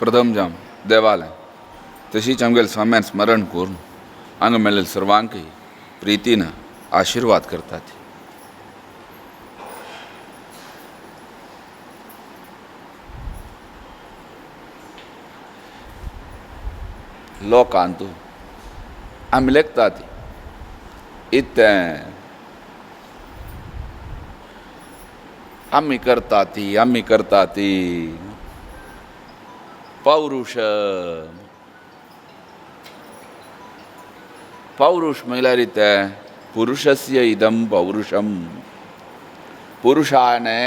प्रथम जाम देवालय तशीच आमगेले स्वाम्यान स्मरण करून हांगा मेळिल्ल्या सर्वांकय प्रितीन आशिर्वाद करतात. लोकांतू आमी लेखतात इतें आमी करता ती पौरुष म्हळ्यार इतें पुरुषस्य इदं पौरुषम पुरुषाने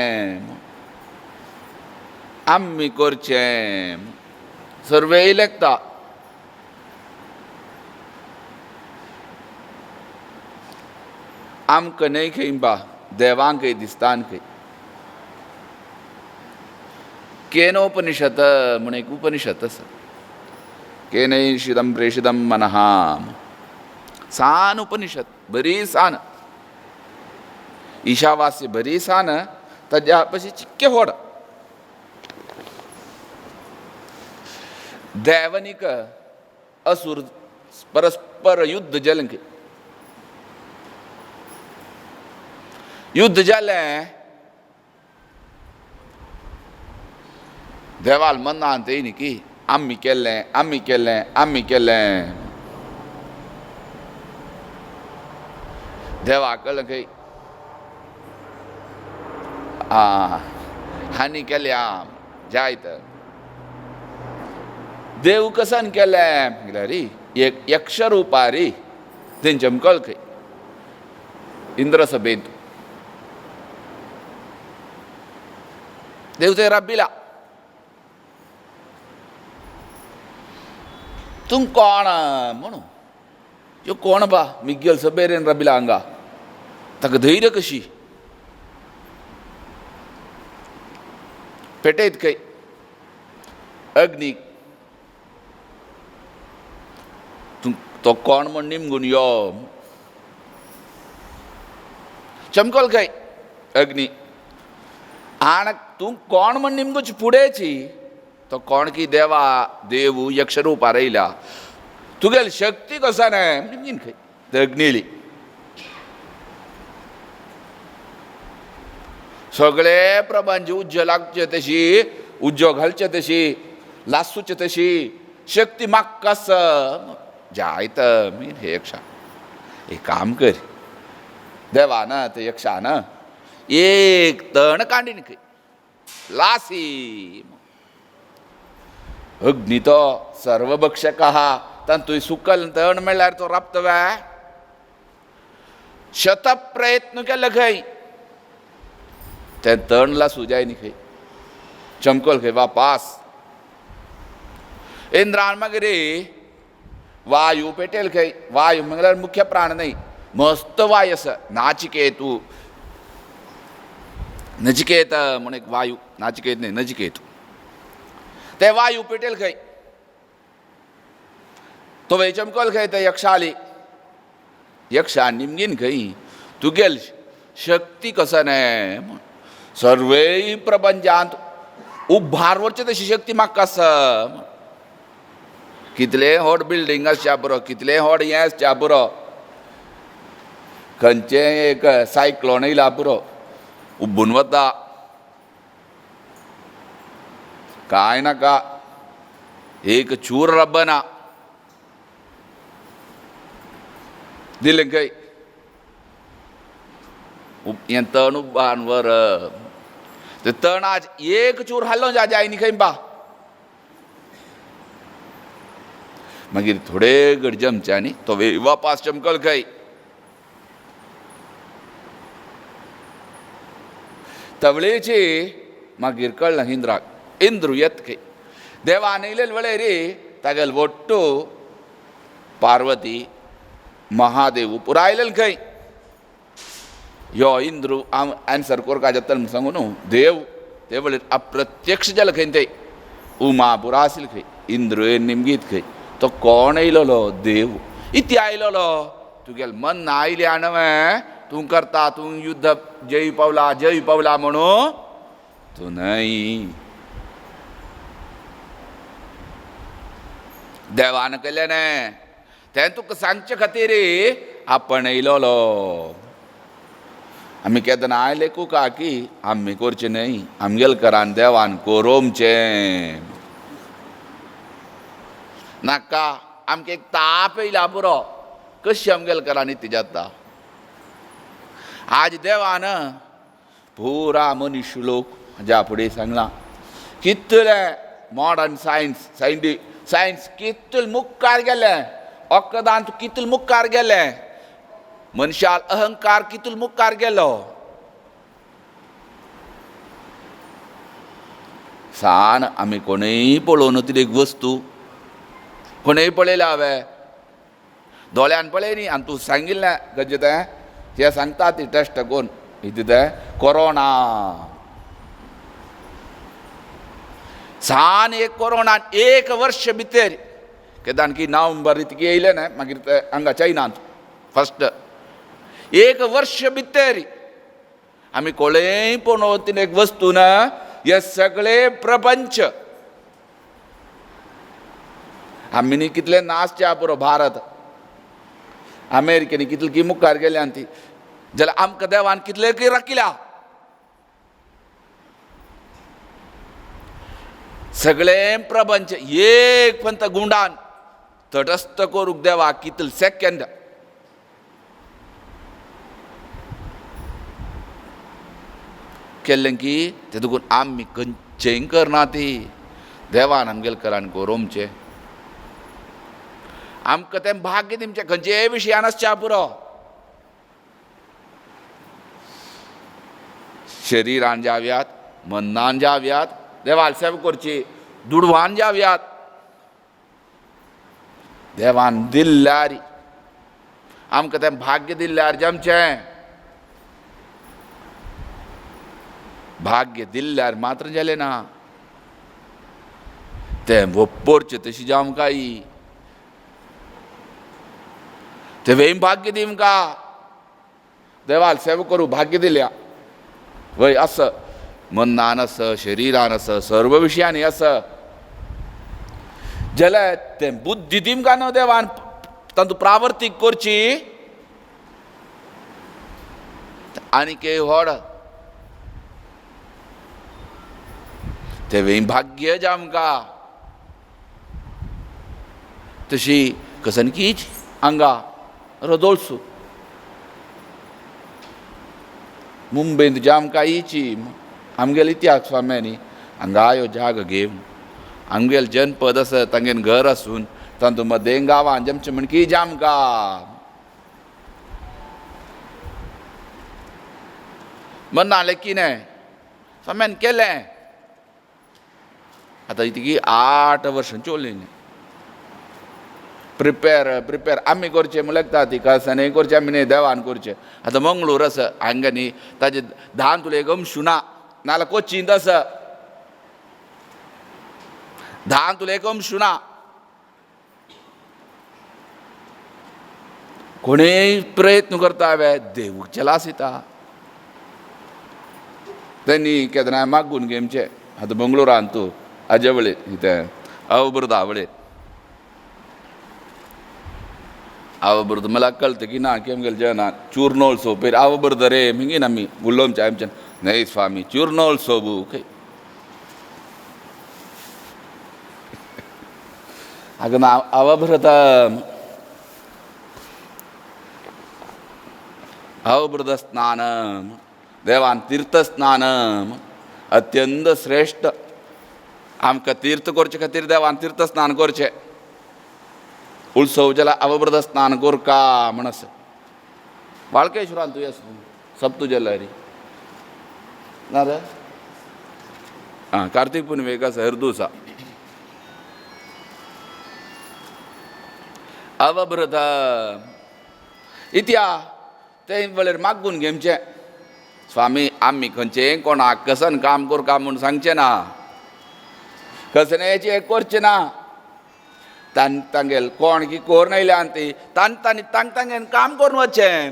आमी करचें सर्वे लेखता. आमकां न्हय खंय बा देवांकय दिसतान खंय केनोपनिषद म्हण एक उपनिषद आसा. केनैषिदं प्रेषिदं मनः सान उपनिषद बरी सान ईशावास्य बरी सान ताज्या पशी चिक्के व्हड देवनीक असुर परस्पर युद्ध जालें. युद्ध जालें देवाल मनांत येयनी की आमी केलें देवा कळ्ळें खंय हानी केल्या जायत देव कसन केलें म्हळ्यार एक यक्षरुपा रे तेंचें कळ्ळें खंय इंद्रसभेंत देव थंय राबिला. तुम कोण म्हणून यो कोण बा मिगेल सभेरेन राबिला हांगा ताका धैर्य कशी पेटयत खंय अग्नीक तो कोण म्हण निमगून यो चमकल खंय अग्नी आण तूं कोण म्हण निमगूच फुडेची तो कोण की देवा देव यक्षरूपा रयला तुगेली शक्ती कसो न्हय निमगीन खंय ते अग्नीली सगळे प्रपंच उज्जो लागचे तशी उज्जो घालचे तशी लासूचे तशी शक्ती म्हाका कस जायत मीन हे यक्षा एक काम कर देवान ते यक्षान एक तण काडीन खंय लासी अग्नी तो सर्वभक्षक आहा तातूंय सुकल तण म्हणल्यार तो राबतवे शत प्रयत्न केले खंय तें तण लासूं जाय न्ही खंय चमकल खंय वापास इंद्रान मागीर वायू पेटयल खंय वायू म्हणल्यार मुख्य प्राण न्हय मस्त वायू आसा नचिकेत म्हण एक वायू नाचिकेत न्हय नचिकेत ते वायू पेटयल खंय तो वेळ चमकल खंय ते यक्षाली यक्षा निमगीन खंय तुगेल शक्ती कसो न्हय सर्वे प्रपंचांत उभार वरचे तशी शक्ती म्हाका आसा कितले व्हड बिल्डींग आसच्या पुरो कितले व्हड हें आसच्या पुरो खंयचे एक सायक्लोन येयला पुरो उब्बून वता कांय नाका एक चूर रब्बना दिलें खंय हें तण उब्बान वर ते तण आज एक चूर हाल्लो जाय न्ही खंय बा मागीर थोडे घट जमच्यांनी तो वापास चमकल खंय तवळेची मागीर कळ्ळें इंद्राक इंद्र येत खंय देवान येयलेले वेळेर तागेले वट्टू पार्वती महादेव पुरायलेले खंय यो इंद्र आन्सर कोरपा जाता म्हूण सांगू न्हू देव ते वेळेर अप्रत्यक्ष जालें खंय ते उमा पुरा आसली खंय इंद्र निमगीत खंय तो कोण येयलोलो देव इती आयलोलो तुगेलें मन आयल्या न्हय तूं करता तूं युद्ध जय पावला म्हणून तूं न्हय देवान केलें न्ही तें तुका सांगचे खातीर आपण येयलोलो आमी केन्ना आयलेकू का की आमी करचें न्ही आमगेल घरान देवान कोरोमचें नाका आमकां एक ताप येयला पुरो कशी आमगेल घरान ती जाता आज देवान पुरा मनुश्य लोक हाज्या फुडें सांगलां कितले मॉडर्न सायन्स कितले मुखार गेले वखदांत कितले मुखार गेले मनशाल अहंकार कितले मुखार गेलो सान आमी कोणूय पळोवन ती एक वस्तू कोणूय पळयल्या हांवें दोळ्यान पळय न्ही आनी तूं सांगिल्लें खंयचें तें सांगता ती टेस्ट कोन्न कितें तें कोरोना सान एक कोरोनान एक वर्ष भितर केदान की नवंबर इतकी येयलें न्ही मागीर ते हांगा चायनांत फर्स्ट एक वर्ष भितर आमी कोणूय पळोवन एक वस्तू ना हे सगळे प्रपंच आमी न्ही कितले नासचे पुरो भारत अमेरिकेनी कितले की मुखार गेले आनी ती जाल्यार आमकां देवान कितले की राखिल्या सगळे प्रपंच एक पंत गुंडान तटस्थ करूंक देवा कितले सेकंद केल्लें की ते देखून आमी खंयचेंय करना ती देवान आमगेल घरान कोरोमचें आमकां तें भाग्य दिवचें खंयचेय विशयान आसच्या पुरो शरिरान जाव्यात मनान जाव्यात देवाल सेवा करची दुडवान जाव्यात देवान दिल्ल्यार आमकां तें भाग्य दिल्ल्यार जमचें भाग्य दिल्ल्यार मात्र जालें ना तें वप्पोरचें तशी जावंकाय ते वेम भाग्य दी आमकां देवाल सेवा करूं भाग्य दिल्या वय असं मनान असं शरिरान असं सर्व विशयांनी असं जाल्यार तें बुद्धी दिमकां न्हू देवान तातूंत प्रावर्तीक करची आनीक व्हड ते वेम भाग्य जा आमकां तशी कसनकीच हांगा रदोळसू मुंबयंत ज्या आमकां येची आमगेलो इतिहास स्वाम्यांनी हांगा ह्यो जागो घेवन आमगेल जनपद आसत तांगेन घर आसून तातूंत मदें गांवांत जमचें म्हण की जा आमकां मनालें कितें स्वाम्यान केलें आतां इतकी 8 वर्सांची उरली प्रिपेर आमी करचें म्हणल्यार ती कळसानय करचें आमी न्ही देवान करचें आतां मंगळूर आसा हांगा न्ही ताजे 10 तुले एक अंशुना नाल्यार कोचींत आसा 10 तुले एक अंशुना कोणेय प्रयत्न करता हांवें देवूचे लास येता तेणी केन्ना मागून घेवचें आतां मंगळूरान तूं हाजे वळेर तें अवबृदा वळेर अवबृद मला कळतं की ना की आमगेले जेवणात चूर्नोळ सोप अवबृद रे मिगीन आमी उलोवचें आमच्यान न्हय स्वामी चूर्नोळ सोबू खंय हाका ना अवभृतम अवबृद स्नानम देवान तीर्थ स्नानम अत्यंत श्रेष्ठ आमकां तीर्थ करचे खातीर देवान तीर्थ स्नान करचें उत्सव जाल्यार अवबृद स्नान कोरका म्हण आसा बाळकेश्वरान तुवें सप्त जाल्यार ना रे आं कार्तीक पुनवेक आसा हरदूस अवबृद इत्या ते वेळेर मागून घेवचें स्वामी आमी खंयचेय कोणाक कसन काम कोरका म्हूण सांगचें ना कसनेचें करचें ना तांगेल कोण की कोर नायल्यान ती तांगेन काम करून वचचें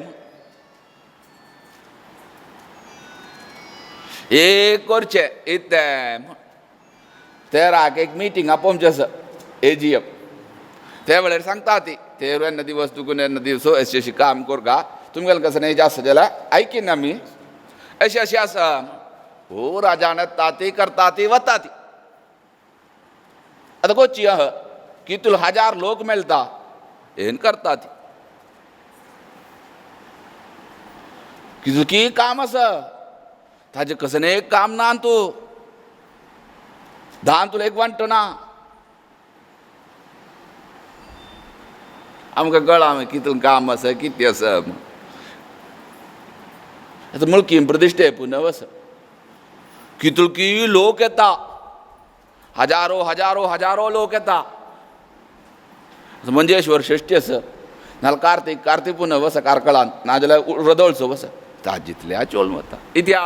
एक करचें इतें 13 एक मिटींग आपोवचें आसा AGM त्या वेळेर सांगता ती ते नदी वस्तू कुणे नदी सो अशी अशी काम कर का तुमगेल कसं नाही जास्त जाला ऐकीन ना मी अशी अशी असं हो राजानं ताती करता ती वता ती आता गोची की तुला 1000 लोक मेळता हेन करता ती की काम असं ताजे कसं नाही काम ना तू धान तुला एक वांट ना आमकां कळा कितून काम असं किती असं आता मुळकी प्रतिष्ठे पुन्हा असं कितून की लोक येता हजारो हजारो हजारो लोक येता मंजेश्वर षष्टी असं नाल्यार कार्तिक पुन्हा वस कारकळान नाजाल्यार रदोळचो वस ताजितल्या चोल वता इत्या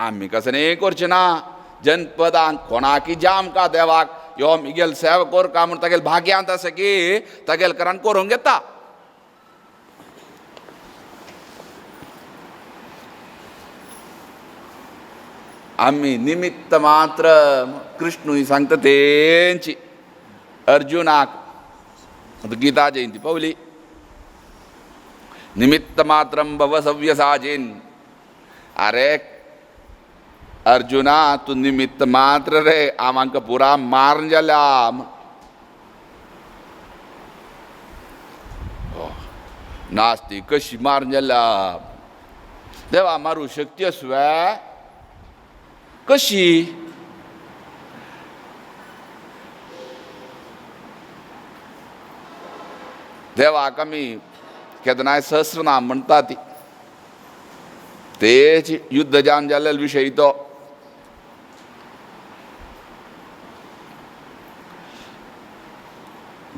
आमी कसं नाही करचें ना जनपदांक कोणाकी जाम का देवाक यो मिगेल सेवा कोर का म्हूण तागेल भाग्यांत आसा की तागेल करान करूंक येता आमी निमित्त मात्र कृष्णूय सांगता तेंची अर्जुनाक गीता जयंती पावली निमित्त मात्रम भव सव्यसाचीन अरे अर्जुना तू निमित्त मात्र रे आमकां पुरा मारून जाला नास्ती कशी मारून जाला देवा मारू शक्ती असव्या कशी देवाक आमी केदनाय सहस्रनाम म्हणटा ती तेच युद्ध जावन जाल्ले विशय तो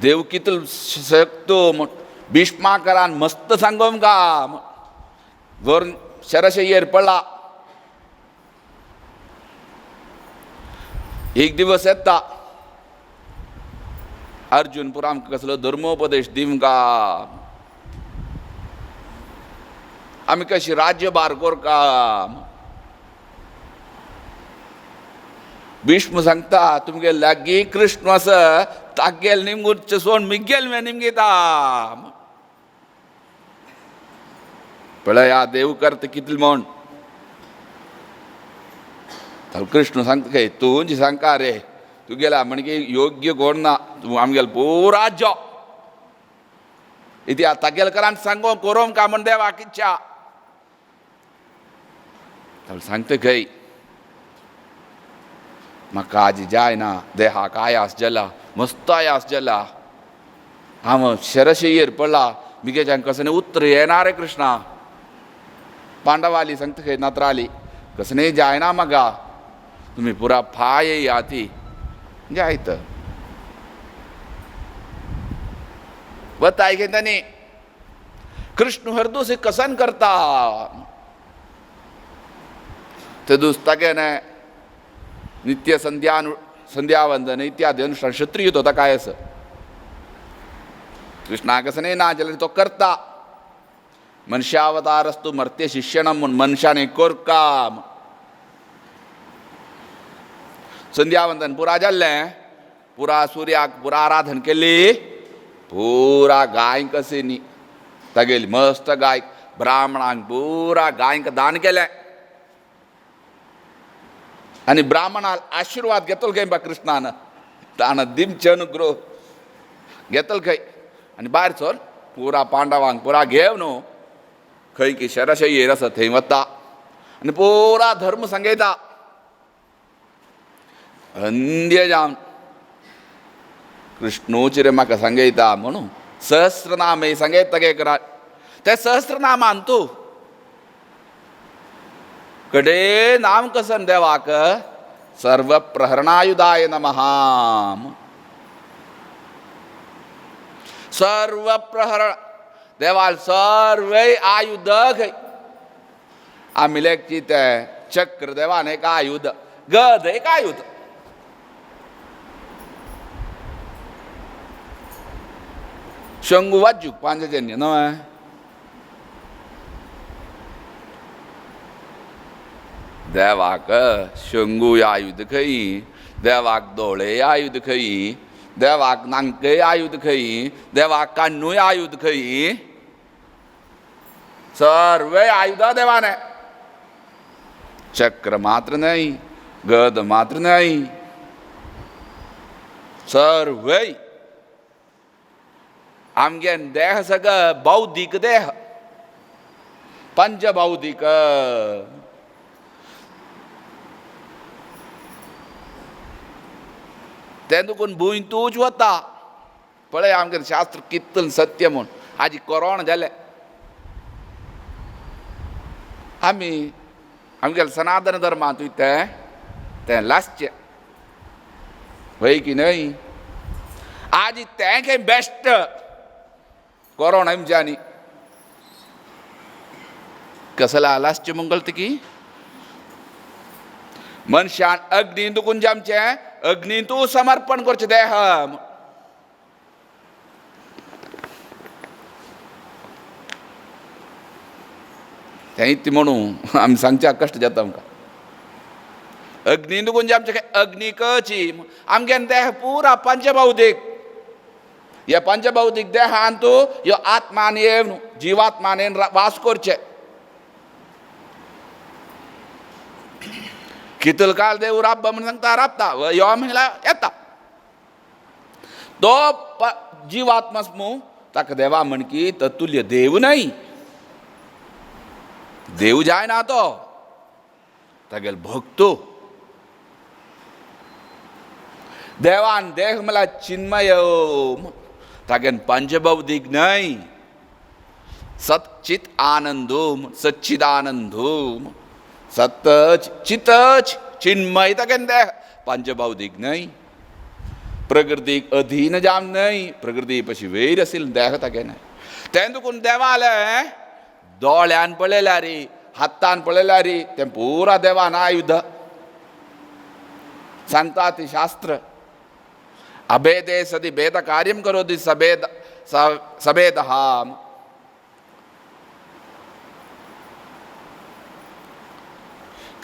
देव कितलो शकतो भीष्माकरान मस्त सांगोम का वर शरशय्येर पडला एक दिवस येता अर्जुन पुरा आमकां कसलो धर्मोपदेश दिवंका आमी कशी राज्यभार करका भीष्म सांगता तुमगे लागीं कृष्ण आसा तागेल निमगुरचे सोन मिगेल मे निमगेता पळया देव करता कितले म्हण कृष्ण सांगता काय तुजी सांगता रे तुगेला म्हणजे योग्य कोण ना तू आमगेल पुरा जो इति तागेल करान सांगो करोम का म्हण देवाक इच्छा सांगता खंय म्हाका आजी जायना देहाक आयास जाला मस्त आयास जाला हांव शरशय्येर पडला मिगेच्यान कसं उत्तर येना रे कृष्णा पांडवाली सांगता खंय नात्राली कसं नाही जायना म्हाका तुम्ही पुरा फाय येया ती जायत बताय घेतानी कृष्ण हर दीस कसन करता ते दीस तागेने नित्य संध्यावंदन इत्यादी अनुष्ठान क्षत्रिय होता काय असं कृष्णा कसं नाही ना जाल्यार तो करता मनशावतारस्तु मर्त्य शिष्यणम म्हूण मनशाने कोर काम संध्यावंदन पुरा जाल्लें पुरा सूर्याक पुरा आराधन केली पुरा गायक कशी न्ही तागेली मस्त गायक ब्राह्मणांक पुरा गायक दान केलें आनी ब्राह्मणाल आशीर्वाद घेतलो खंय बा कृष्णान ताणें दिमचे अनुग्रह घेतलो खंय आनी भायर सर पुरा पांडवांक पुरा घेव न्हू खंय की शरशय्येर आसा थंय वता आनी पुरा धर्म सांगयता अंद्य जावन कृष्णूच रे म्हाका सांगयता म्हणून सहस्रनाम हे सांगयता गे करा ते सहस्रनामान तूं कडे नाम कसन देवाक सर्व प्रहरणायुधाय नमः सर्व प्रहरण देवाल सर्व आयुध खंय आमिलेकची ते चक्र देवान एक आयुध गद एक आयुध शंगू वाजूक पांचजन्य न्हय देवाक शंगू आयुध खंय देवाक दोळे आयुध खंय देवाक नांके आयुध खंय, देवाक कान्नूय आयुध खंय, सर्व आयुध देवाने. चक्र मात्र नाही, गद मात्र नाही, सर्व आमगेन देह सगळं बौद्धिक देह, पंचबौद्धिक. ते दुखून भूंय तूच वता. पळय आमगे शास्त्र कितल सत्य म्हूण. आजी कोरोना जालें, आमी आमगेले सनातन धर्मांत तें लासचें वय की न्हय. आजी तें खंय बेस्ट कोरोना हिमच्यांनी कसला लासचें मंगळत की मनशान अग्नी दुखून जमचें, अग्नी तूं समर्पण करचें देह. तें इतलें म्हणून आमी सांगच्या कश्ट जाता आमकां. अग्नी दुखून जमचें अग्नी कची. आमगेन देह पुरा पंचभौतीक. ह्या पंचभौतीक देहान तूं ह्यो आत्मान येवन जिवात्मान येवन वास करचें. कितल काळ देव राब म्हणून सांगता राबता, यो म्हणल्यार येता. तो जीवात्मा न्हू, ताका देवा म्हण की ततुल्य देव न्हय. देव जायना तो, तागेल भक्तो. देवान देह म्हळ्यार चिन्मय, तागेन पंचभौतीक न्हय. सच्चित आनंदोम, सच्चिदानंदोम, सतच चितच चिन्मय तागेन देह. पंचभौतीक न्हय, प्रकृतीक अधीन जावन न्हय, प्रकृती पशी वयर आशिल्लो देह तागेन. तें दुखून देवालें दोळ्यान पळयल्यार हातान पळयल्यार तें पुरा देवान आयुध. सांगता ती शास्त्र, अभेदे सदी भेद कार्यम करोति सबेद सबेदः.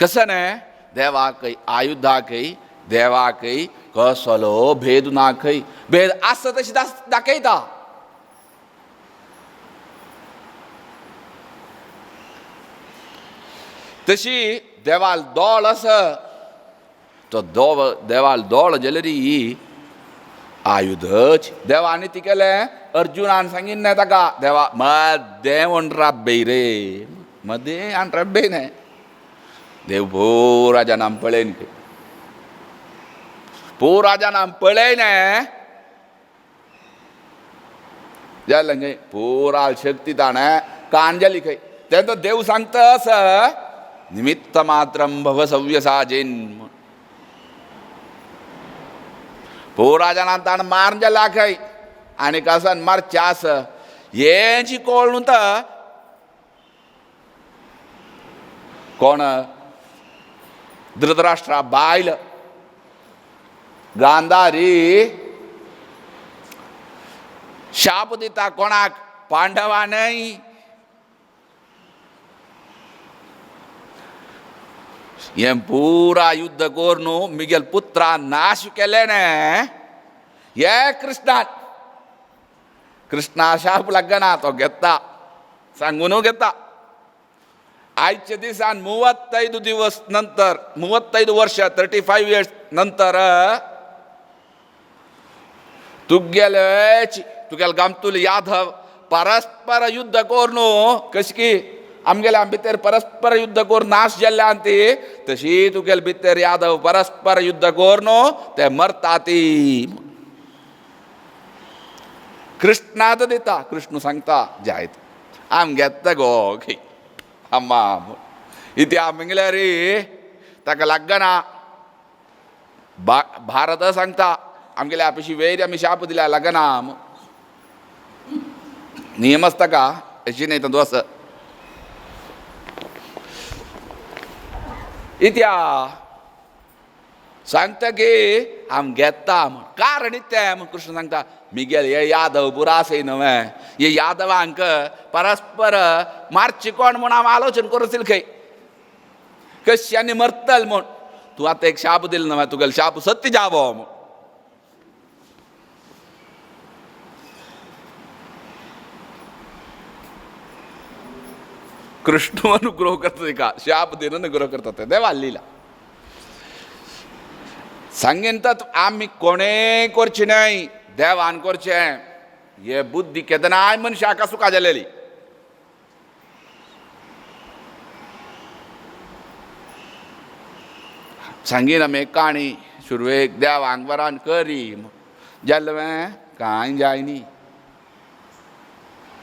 कसं न्हय, देवाकय आयुधाकय देवाकय कसलो भेद ना. खंय भेद आसा तशी दाखयता. तशी देवाल दोळ आसा, तो देवाल दोळ जाल्यार आयुधच. देवानी ती केलें, अर्जुनान सांगिल्लें ताका, देवा मदें म्हूण राब्बे रे, मदें आनी राब्बे न्हय. देव पुरा जाणां पळयन, पुरा जाणां पळयन जालें खंय पुरा शक्ती ताणें कान जाली खंय. तेन्ना देव सांगता निमित्त मात्रम भव सव्यसाचीन. पुरा जाणां ताण मारून जाला खंय आनी कसन मारचें आसा हेची कळ न्हू. कोण धृतराष्ट्रा बायल गांधारी शाप दिता कोणाक, पांडवा न्हय. हें पुरा युद्ध कोर न्हू मिगेल पुत्रा नाश केले न्हय. हे कृष्णा शाप लागना, तो घेता सांगून घेता. आयच्या दिसान 35 दिवस नंतर, 35 वर्ष 35 years नंतर तुगेल गामतुल यादव परस्पर युद्ध कोर न्हू. कशी की आमगेल्या भितर परस्पर युद्ध कोर नाश जाल्ल्या ती, तशी तुगेल भितर यादव परस्पर युद्ध कोर न्हू ते मरता ती. कृष्णात दिता, कृष्ण सांगता जायत आम घेता गो खंय अम्मा इथे आमगेल्या रे ताका लागना. भारत सांगता आमगेल्या आपशी वैर आमी शाप दिल्या लागना. नियम आसता का अशी नाही तर दोस इत्या सांगता की आम घेता कारण इत्या. कृष्ण सांगता मिगेल हे यादव पुरा आसय न्हय, हे यादवांक परस्पर मारची कोण म्हूण हांव आलोचन करशील खंय कश्यांनी मरतल म्हूण. तूं आतां एक शाप दिलो न्हय, तुगेलो शाप सत्य जावो म्हूण. कृष्ण अनुग्रह करता का शाप देणं अनुग्रह करतात ते देवा लिहिला सांगेन तर आम्ही कोणे करची नाही देवान करचे हे बुद्धी केदनाय मनशाका सुका जालेली सांगीन आमी एक काणी सुरवेक देवांक वरान करी जाल्लें कांय जायनी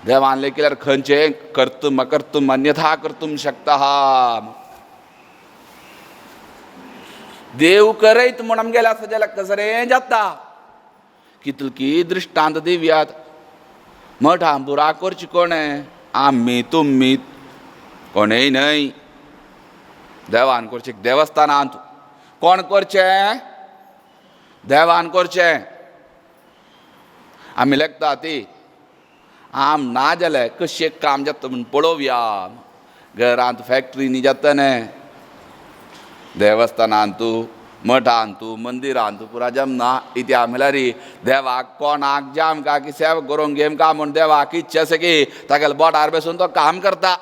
देवान लेखिल्यार खंयचे कर्तुम अकर्तुम अन्यथा कर्तुम शकता देव करयत म्हण आमगेले आसा जाल्यार कसरें जाता कितलकी दृश्टांत दिव्यात मठा बुरा करची कोणें आमी तुमी कोणेय न्हय देवान करचें देवस्थानांत कोण करचें देवान करचें आमी लेखता ती आम ना जाल्यार कशें काम जाता म्हूण पळोवया घरांत फॅक्ट्रीनी जाता न्हय देवस्थानांतू मठांतू मंदिरांतू पुरा जमना इत्या म्हळ्यार देवाक कोणाक जाम का की सेवा करूंक घेम का म्हूण देवाक इच्छा आसा की तागेल्या बोटार बसून तो काम करता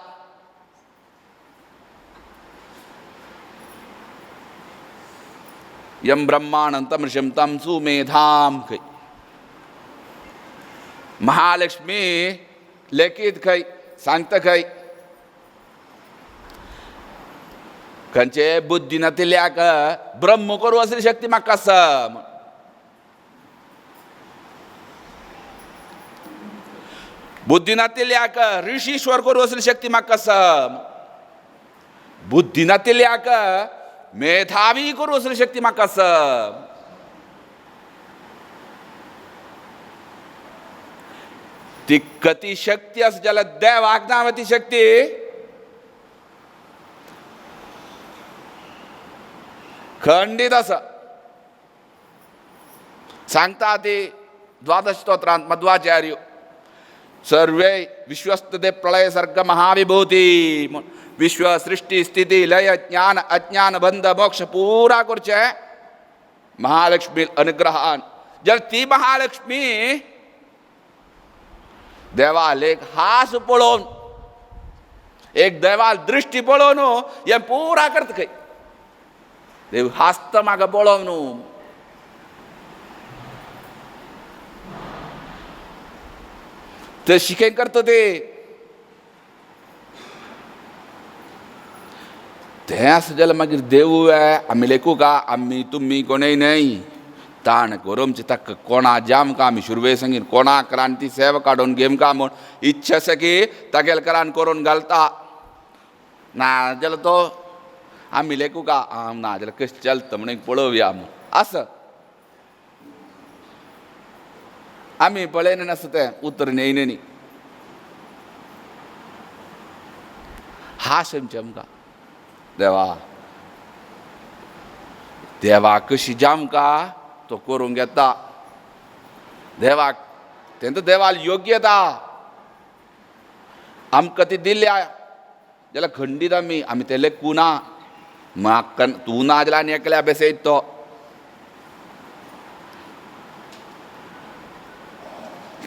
यम ब्रह्मानंतम ऋषिम सुमेधाम खंय महालक्ष्मी लेखीत खंय सांगता खंय खंयचे बुद्धी नातिल्याक ब्रह्म करू असली शक्ती म्हाका आसा बुद्धी नातिल्याक ऋषीश्वर करू असली शक्ती म्हाका आसा बुद्धी नातिल्याक मेधावी करू असली शक्ती म्हाका आसा ती कती शक्ती आसा जाल्यार देवाक ना ती शक्ती खंडीत आसा सांगता ती द्वादश स्तोत्रांत मध्वाचार्य सर्वे विश्वस्तते प्रलय सर्ग महाविभूती विश्व सृष्टी स्थिती लय ज्ञान अज्ञान बंध मोक्ष पूरा करचे महालक्ष्मी अनुग्रहान जर ती महालक्ष्मी देवालेक हास पळोवन एक देवाल दृष्टी पळोवन हे पूरा करता खंय देव हास्त म्हाका पळोवन ते शिकेन करता ते आसा जाल्यार मागीर देव आमी लेखू का आमी तुमी कोणेय न्हय ताण गरोमचे ताका कोणा जाम का आमी शुरवे सांगीन कोणा क्रांती सेवा काडून घेम का म्हूण इच्छा आसा की तागेले करान करून घालता ना जाल्यार तो आमी लेखू का ना जाल्यार कशें चलता म्हण पळोवया म्हूण आसा आमी पळयना आसा तें उतर न्हय न्ही हास आमची आमकां देवा देवा कशी जामका तो करूंक येता देवाक तेंत देवाल योग्यता आमकां ती दिल्या जाल्यार खंडीत आमी तें लेखू ना म्हाका तूं ना जाल्यार आनी एकल्या बेसयत तो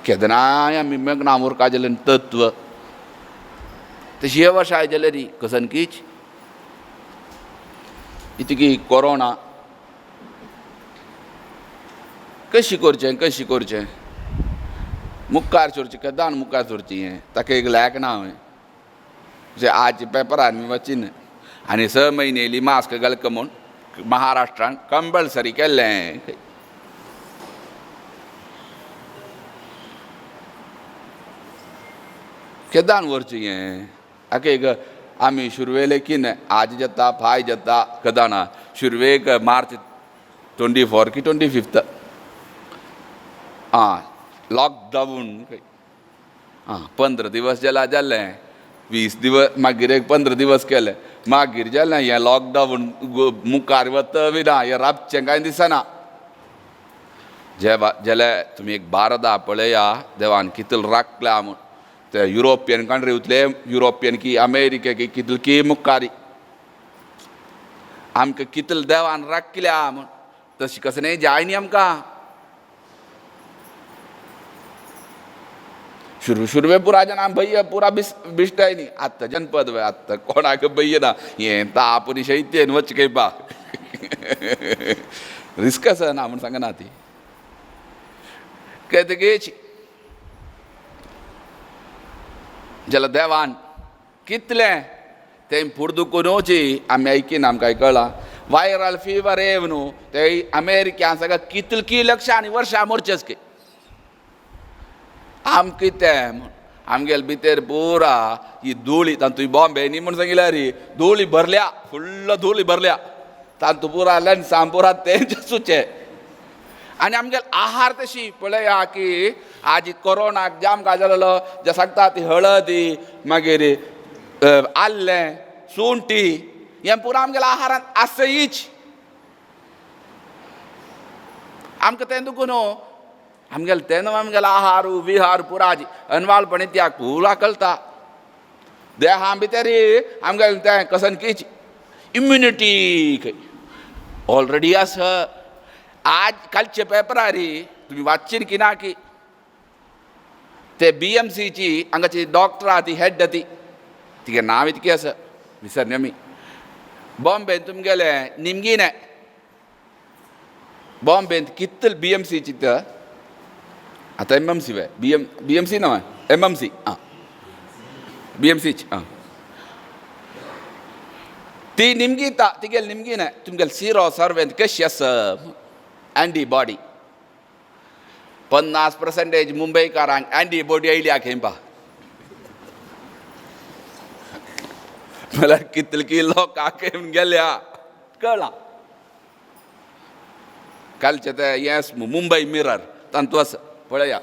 केदनाय आमी मेघना मुर्खा जाल्यार तत्व तशी हे वर्ष आय जाल्यार कसनकीच इतकी कोरोना कशी करचें मुखार सरचें केदान मुखार सरची हें ताका एक लायक ना हांवें जे आज पेपरान मी वाचीन आनी 6 म्हयने येयली मास्क घालक म्हूण महाराष्ट्रान कंपल्सरी केल्लें केदान व्हरचें हें ताका एक आमी शुरवे लेकीन आज जाता फाय जाता कदाना शुरवेक मार्च 24 की 25 लॉकडावन 15 दिवस जाल्लें 20 दिवस मागीर एक 15 दिवस केले मागीर जालें हें लॉकडावन मुखार वता बी ना हें राबचें कांय दिसना जाल्यार तुमी एक भारता पळया देवान कितले राखल्या म्हूण ते युरोपियन कंट्रींतले युरोपियन की अमेरिके की कितले की मुखारी आमकां कितले देवान राखल्या म्हूण तशी कसलेंय जाय न्ही आमकां शुरू पुरा जन भैया पुरा बिष्टाय नी आत्ता जनपद वे आत्ता कोणाक भैया ना ये तापुरी शैत्यन वच काही बा रिस्क असं ना म्हणून सांगा ना ती कहते गेची जला देवान कितले ते पुर्दुकुनोची आम्ही ऐकीन आमकां कळला व्हायरल फीवर येव न्हू ते अमेरिकेन सगळं कितली लक्षां आनी वर्सां मरचेच की आम कितें आमगेल भितर पुरा ही धुळी तातूंत बॉम्बे न्ही म्हूण सांगिल्ल्या रे धुळी भरल्या फुल्ल धुळी भरल्या तातूंत पुरा लंचां पुरा तेंचे सुचे आनी आमगेल आहार तशी पळया की आज कोरोनाक जाम काय जालेलो जे सांगता ती हळदी मागीर आल्लें सुंटी हें पुरो आमगेल्या आहारांत आसयच आमकां तें दुखून आमगेल तेन्ना आमगेलो आहार विहार पुराजी अनवाळपणी त्याग पुरा कळटा देहा भितर आमगेल तें कसनकीची इम्युनिटी खंय ऑलरेडी आसा आज कालचे पेपरार तुमी वाचचीन की ना की ते BMCची हांगाची डॉक्टर आहा ती हेड ती तिगे नांव इतकें आसा विसरलें आमी बॉम्बेन तुमगेले निमगिने बॉम्बेन कितल BMCची तर आता MMC वे BMC ना MMC आं BMCची आं ती निमगीता तिगेल निमगिने तुमगेल सिरो सर्वेंत कशी आसा एंटीबॉडी 50% मुंबईकारांक एंटीबॉडी आयल्या खंय पा म्हळ्यार कितली लोकांक गेल्या कळ्ळां कालचे ते येस मुंबई मिरर तांतू आसा पळया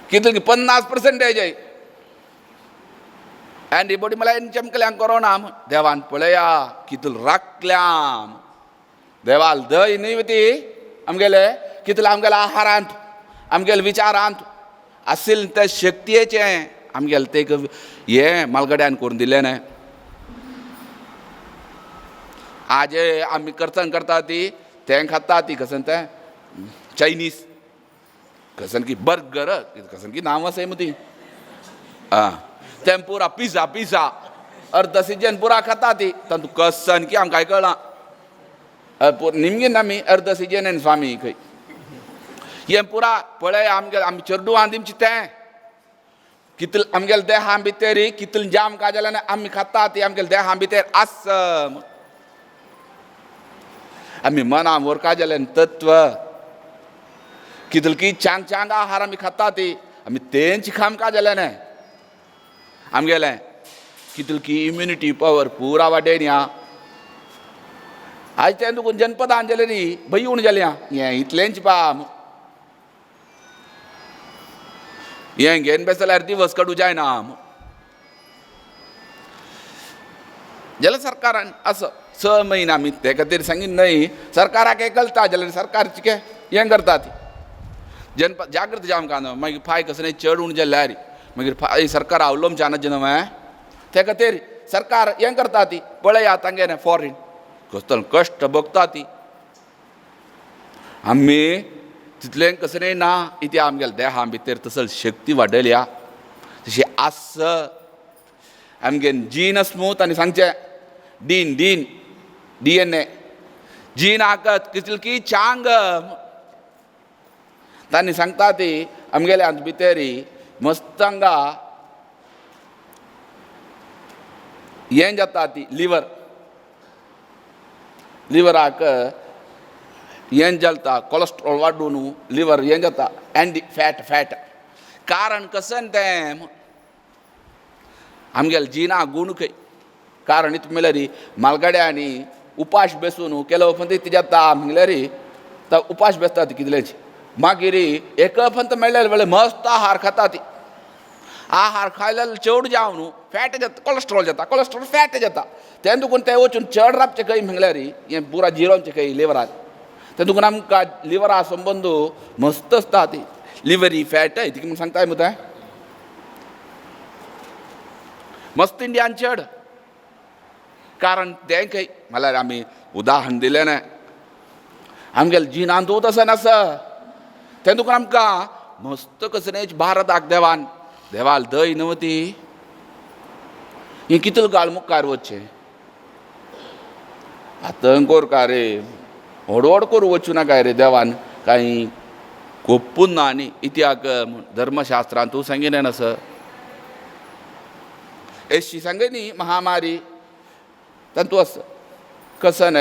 कितली 50% एंटीबॉडी म्हळ्यार चमकल्यांक कोरोना देवान पळया कितल राखल्यां देवाल दय न्ही ती आमगेले कितले आमगेल्या आहारांत आमगेल्या विचारांत आशिल्ले ते शक्तीचें आमगेले ते हें मालगड्यान करून दिलें न्हय आज आमी करसन करता ती तें खाता ती कसन तें चायनीज कसन की बर्गर कसन की नांव आसा ती आं तें पुरा पिझ्झा अर्ध सीजन पुरा खाता ती तातूंत कसन की आमकां कळना निमगेन आमी अर्ध सीजन स्वामी खंय हें पुरा पळय आमी चेडू आंदिमची तें कितल आमगेले देहा भितर कितल जाम काय जालें आमी खाता ती आमगेले देहा भितर आसम आमी मना वर काय जालें तत्व कितल की चांग आहार आमी खाता ती आमी तेंची खाम काय जालें न्हय आमगेलें कितल की इम्युनिटी पावर पुरा वाडयन या आज तें दुखून जनपदान जालें न्ही भंय उण जालें हें इतलेंच पा हें घेवन बेसल्यार दिवस काडू जायना जाल्यार सरकारान असो 6 म्हयने आमी ते खातीर सांगीन न्हय सरकाराक हें कळटा जाल्यार सरकार चिके हें करता ती जनपद जागृत जावंक न्हू मागीर फाय कसलें चड उण जाल्यार मागीर फाय सरकार अवलंबच्यानच न्हू ते खातीर सरकार हें करता ती पळया तांगेलें फॉरेन कसलो कश्ट भोगता ती आमी तितलें कसलें ना इथे आमगेल्या देहा भितर तसल शक्ती वाडयल्या तशी आस आमगेन जीन स्मूथ आनी सांगचें DNA जीन आकत कितली की चांग तांणी सांगता ती आमगेल्या भितर मस्त हांगा हें जाता ती लिवराक हें जाता कोलेस्ट्रॉल वाडून लिवर हें जाता एंडी फॅट कारण कसन तें आमगेले जिना गुण खंय कारण इतलें म्हणल्यार मालगाड्यांनी उपाश बेसून केलो फंत ती जाता म्हणल्यार तो उपाश बेसता ती कितलेंच मागीर एक फंत मेळ्ळें वेळेर मस्त आहार खाता ती आहार खायल्यार चड जावन न्हू फॅट जाता कोलेस्ट्रॉल फॅट जाता तें दुखून ते वचून चड रावचें खंय म्हणल्यार हें पुरा जिरोवचें खंय लिवराक तें दुखून आमकां लिवरा संबंद मस्त आसता ती लिव्हरी फॅट ती म्हूण सांगताय मुद्दा मस्त इंडियान चड कारण तें खंय म्हळ्यार आमी उदाहरण दिलें न्हय आमगेले जिनांतूच आसा नासा तें दुखून आमकां मस्त कसनेच भारताक देवाल दय नवती ही कितल काळ मुखार वचचें आतंक कोरका रे हडवड करूं वचूं नाका रे देवान कांय कोप्पून ना न्ही इतिहाक धर्मशास्त्रांत तूं सांगिलें आस एशी सांगे न्ही महामारी तातूंत आस कसं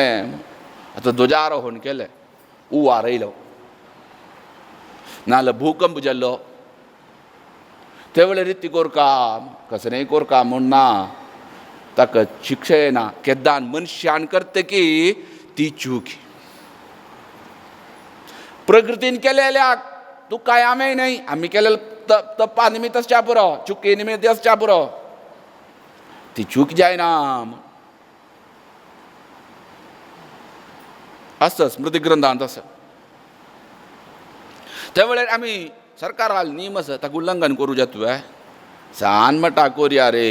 आतां ध्वजारोहण केलें हुंवार येयलो नाजाल्यार भूकंप जाल्लो ते वेळार ती कोरका कसनय कोरका म्हूण ना ताका शिक्षा येना केदान मनशान करता की ती चूक प्रकृतीन केलेल्याक तूं कांय आमेय न्हय आमी केलेले तप्पा निमित्त आसच्या पुरो चुके निमित्त आसच्या पुरो ती चूक जायना आसता स्मृती ग्रंथांत आसा त्या वेळार आमी सरकाराल नियम आसा ताका उल्लंघन करूं जाता तुवें सान मटा कोरया रे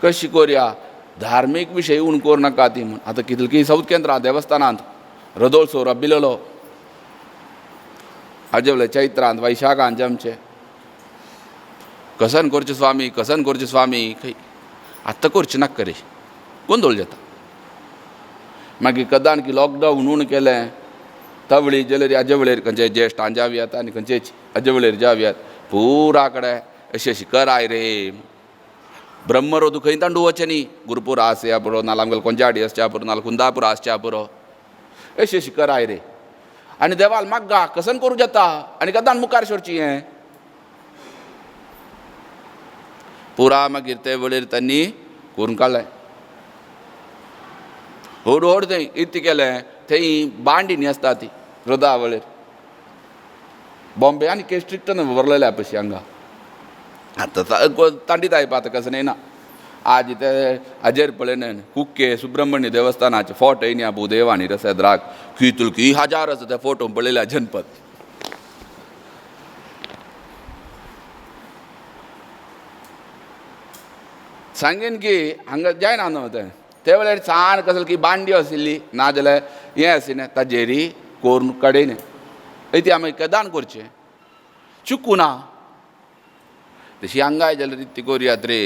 कशी कोरया धार्मीक विशय उण कोर नाका ती म्हूण आतां कितली साऊथ केंद्रां देवस्थानांत रथोत्सव रबिलोलो हाजे वेळार चैत्रांत वैशाखांत जमचे कसन करचें स्वामी खंय आत्तां करचें नाका रे गोंदळ जाता मागीर कदान की लॉकडावन उण केलें तवळी जाल्यार हाजे वेळार खंयचे ज्येश्ठान जावयात आनी खंयचे हाजे वेळार जावयात पुरा कडेन अशी कराय रे ब्रह्मरोधू खंय तांडू वचचें न्ही गुरुपूर आसया पुरो नाल्यार आमगेलो कोंचाडी आसच्या पुरो नाल्यार कुंदापूर आसच्या पुरो अशी कराय रे आनी देवाल माग्गा कसन करूं जाता आनी कदान मुखार सरची हें पुरा मागीर ते वेळार तांणी करून काडलें हळू थंय इतलें केलें थंय बांडी न्ही आसता ती रथा वेळार बॉम्बे आनी के स्ट्रिक्टन व्हरलेल्या पयशी हांगा आतां तांडीत आयपा आतां कसं येना आज ते हाजेर पळयन कुक्के सुब्रह्मण्य देवस्थानाचे फोटो येयल्या भूदेव आनी रसेद्राक कितली हजार आसा ते फोटो पळयल्या जनपद सांगेन की हांगा जायना न्हू तें ते वेळार सान कसली की बांडी आशिल्ली नाजाल्यार हें आशिल्लें ताजेरी कोरून कडेन ती आमी केदान करचें चुकूं ना तशी हांगाय जाल्यार ती कोरयात रे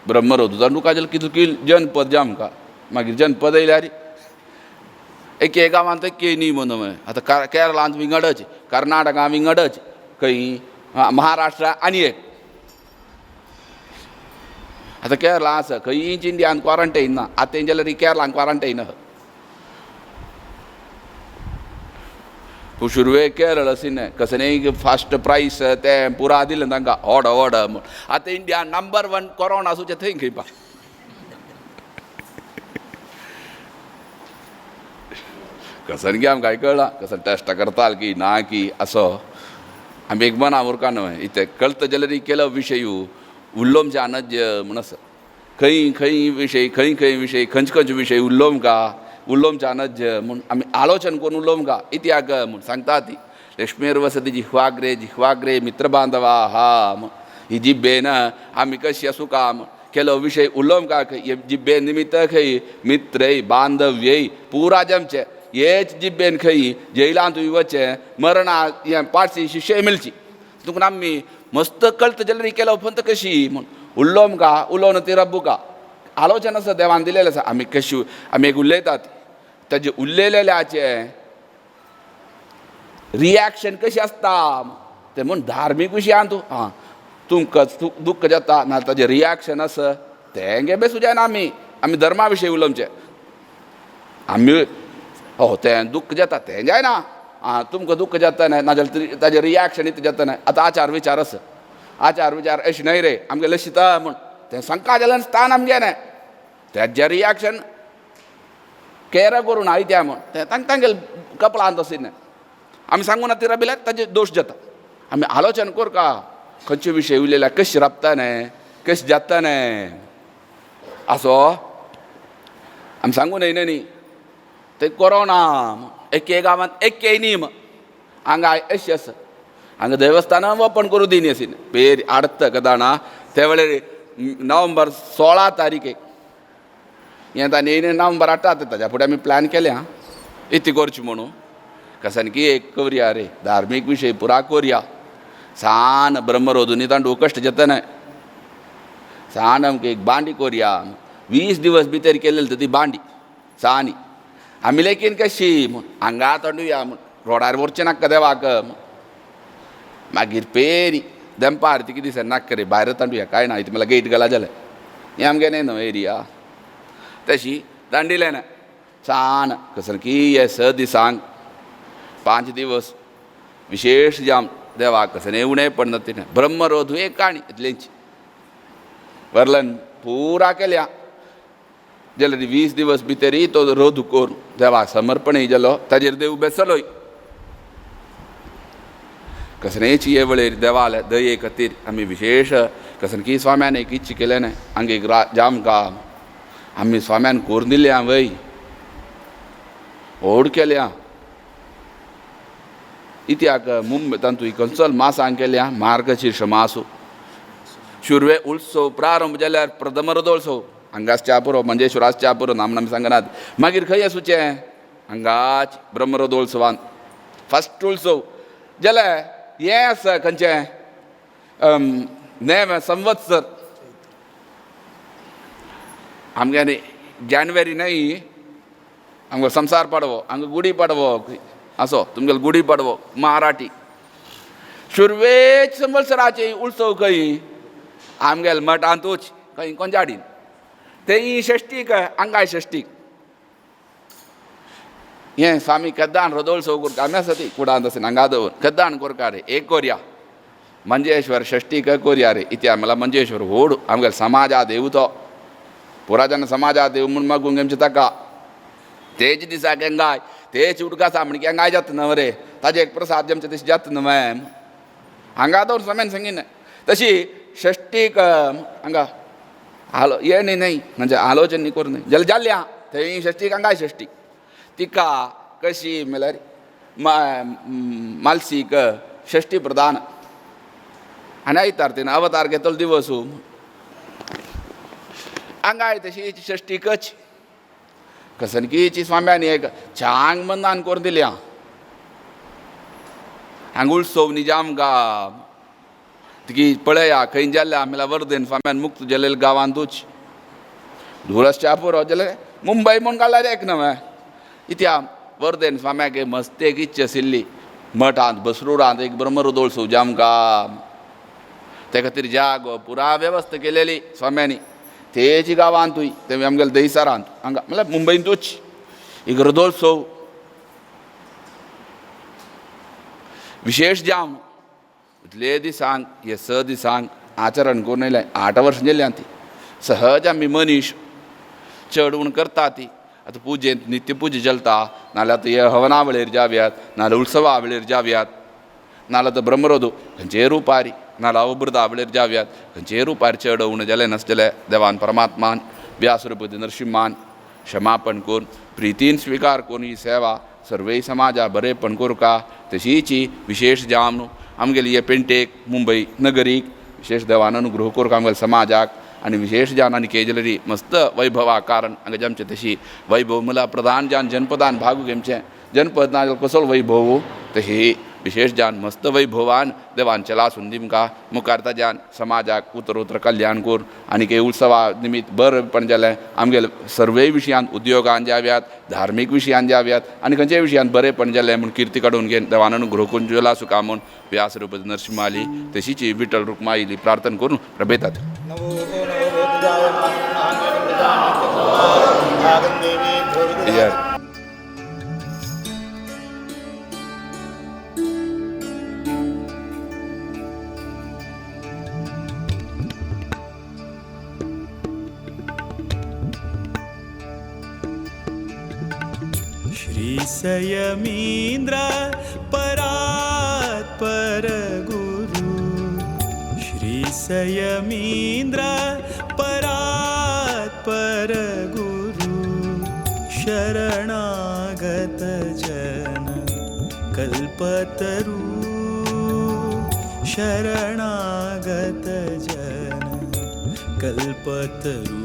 ब्रह्मरोधू जाणूका जाल्यार कितली जनपद जे आमकां मागीर जनपद येयल्यार एके गांवांत एके न्ही म्हणून आतां केरळांत विंगडच कर्नाटका विंगडच खंय महाराष्ट्रा आनी एक आतां केरळा आसा खंयच इंडियान क्वारंटायन ना आतां जाल्यार केरळान क्वारंटायन आसा शुरवे केरळ अशें कसलेय फास्ट प्रायस तें पुरा दिलें तांकां ऑर्ड म्हूण आतां इंडिया नंबर 1 कोरोना आसूं थंय खंयपा कसन की आमकां कळना कसन टेस्ट करताल की ना की असो आमी एक मना उरका न्हय इथे कळटा जाल्यार केलो विशय उल्लोमचे आनंद म्हूण आसा खंय विशय खंयचे विशय उल्लोमचे आनंद म्हूण आमी आलोचन करून उल्लोमका इतिहाक म्हूण सांगता ती लक्ष्मीर वसती जिह्वाग्रे मित्र बांधवा हा ही जिब्बेन आमी कशी आसूं का केलो विशय उल्लोमका जिब्बे निमित्त खंय मित्रय बांधव्यय पुरा जमचे हेच जिब्बेन खंय जैलांत वचचें मरणा हें पाडसी शिक्षे मेळची देखून आमी मस्त कळटा जाल्यार केलो फंत कशी म्हूण उलोवन ती रब्बुका आलोचन आसा देवान दिलेलें आसा आमी कशी आमी एक उलयतात ताजे उरलेल्याचे रिएक्शन कशी आसता ते म्हूण धार्मीक विशयान तूं तुमकां दुख्ख जाता ना ताजें रिएक्शन आसा तें गे बेसूं जायना आमी धर्मा विशयी उलोवचें आमी तें दुख्ख जाता तें जायना तुमकां दुख्ख जाता न्हय नाजाल्यार ताजें रिएक्शन इतलें जाता न्हय आतां आचार विचार आसा आचार विचार अशें न्हय रे आमगेलें शिता म्हूण तें सांगता जाल्यार स्थान आमगेलें तेजें रिएक्शन केर करून आयत्या म्हूण तें तांगेलें कपलांत आशिल्लें आमी सांगून ती राबिल्यार ताजें दोश जाता आमी आलोचन करका खंयचे विशय उलयल्यार कशें राबता न्हय कशें जाता न्हय आसो आमी सांगून येयना न्ही ते कोरोना एके गांवांत एके नियम हांगा अशें आसा हांगा देवस्थानां ओपन करूं दिनी आशिल्लें पेर आडत कदाना ते वेळार नोव्हेंबर 16 तारीखेक हें आतां नोव्हेंबर 8 ताच्या फुडें आमी प्लॅन केल्या इती करची म्हणून कसान की एक करुया रे धार्मीक विशय पुरा करुया सान ब्रह्मरोधुनी तांडू कश्ट जतनाय सान आमकां एक बांडी करुया 20 दिवस भितर केलेली तर ती बांडी सानी आमी लेकीन कशी म्हूण हांगा तांडुया म्हूण रोडार व्हरचें नाका देवाक मागीर पेरी दंपा आरती कितें दिसा नाका रे भायर तांडुया काय ना इथे मला गेट घाला जालें हें आमगेलें न्हू एरिया तशी दांडिलें ना सान कसन की हे 6 दिसांक 5 दिवस विशेष जाम देवाक कसन उणें पडना तिणें ब्रह्मरोधू एक काणी इतलेंची वर्लन पुरा केल्या जाल्यार 20 दिवस भितरी तो रोधू कोर देवाक समर्पणय जालो ताजेर देव बेसलोय कसनेची हे वेळेर देवाले दये खातीर आमी विशेष कसन की स्वाम्यान एक इच्छा केलें न्हय हांगा एक जाम काम आमी स्वाम्यान करून दिल्या वय व्हड केल्या इत्याक मुंबय तांतू कंसल मासांक केल्या मार्गशीर्ष मासू शुर्वे उत्सव प्रारंभ जाल्यार प्रथम रथोत्सव हांगाच च्या पुरो मंजेश्वराच च्या पुरो नामनामी सांगनात मागीर खंय आसूचें हांगाच ब्रह्मरथोत्सवान फस्ट उत्सव जाल्यार हें आसा खंयचें नेम संवत्सर आमगे जानेवारी न्हय हांगा संवसार पाडवो हांगा गुडी पाडवो असो तुमगेलो गुडी पाडवो मराठी शुर्वेच संवत्सराचे उत्सव खंय आमगेल मठांतूच खंय कोंजाडीन तेय षष्टीक हांगाय षष्टीक हें स्वामी केदान रथोत्सव करता आमी आसा ती कुडांत आसा हांगा दवर केदान कोरका रे एक कोरया मंजेश्वर षष्टीक कोरया रे इत्या म्हणल्यार मंजेश्वर व्हड आमगेलो समाजा देव तो पुराजन समाजा देव म्हूण मागूंक आमचे ताका तेच दिसाक गाय तेच उडका सामणी की गाय जाता न्हय रे ताजे एक प्रसाद आमचे तशें जाता न्हय मॅम हांगा दवर स्वाम्यान सांगिन तशी षष्टीक हांगा हालो ये न्हय म्हणजे आलोचन न्ही करूं न्हय जाल्यार जाल्ल्या थंय षष्टीक हांगाय षष्टीक तिका कशी म्हळ्यार मालसीक षष्टी प्रधान आनी आयतार तेन्ना अवतार घेतलो दिवस हांगाय तशी षष्टीकच कसनकीची स्वाम्यांनी एक छांग मंदान करून दिल्या हांगा उत्सव निजाम गांव तिकी पळया खंय जाल्ल्या म्हळ्यार वर्देन स्वाम्यान मुक्त जाल्लेल्या गांवांतूच धुळसच्या पुरो जाल्यार मुंबय म्हूण घाल्यार एक न्हय इत्या वर्देन स्वाम्याक मस्त एक इच्छा आशिल्ली मठांत बसरुडांत एक ब्रह्मरथोत्सव जाम गाम ते खातीर जागो पुरा वेवस्था केलेली स्वाम्यांनी तेची गांवांतूय ते आमगेल्या दहिसरांत हांगा म्हळ्यार मुंबयंतूच एक रथोत्सव विशेष जाम इतले दिसांक हे 6 दिसांक आचरण करून येयलें 8 वर्सां जालीं ती सहज आमी मनीस चड उण करता ती आतां पुजेंत नित्य पुजा चलता नाल्यार आतां हे हवना वेळेर जाव्यात नाल्यार उत्सवा वेळेर जाव्यात नाल्यार आतां ब्रह्मरोधू खंयचेय रुपारी नाल्यार अवबृदा वेळेर जाव्यात खंयचेय रुपार चड उण जालें नासलें देवान परमात्मान व्यासरूपती नरसिंहान क्षमापण करून प्रितीन स्विकार करून ही सेवा सर्वय समाजा बरेपण करूं तशीच विशेष जाम न्हू आमगेली हे पेंटेक मुंबय नगरीक विशेष देवान अनुग्रह करूं आमगेल्या समाजाक आनी विशेष जान आनी केजलरी मस्त वैभवा कारण हांगा जमचें तशी वैभव म्हळ्यार प्रधान जान जनपदान भाग घेवचें जनपद ना जाल्यार कसो वैभव तशी विशेष जान मस्त वैभवान देवान चलासून दिमकां मुखार ताज्यान समाजाक उत्तर कल्याण कोर आनी हे उत्सवा निमित्त बरेंपण जालें आमगेले सर्वय विशयांत उद्योगान जाव्यात धार्मीक विशयांत जाव्यात आनी खंयच्याय विशयांत बरेंपण जालें म्हूण कीर्ती काडून घेवन देवान अनुग्रह करून चलासूं म्हूण व्यासरूपती नरसिंहाली तशीच विठ्ठल रुक्माईली प्रार्थना करून प्रभेतात श्री संयमींद्र परात् परगुरु श्री संयमींद्र परात् परगुरु शरणागत जन कल्पतरु शरणागत जन कल्पतरु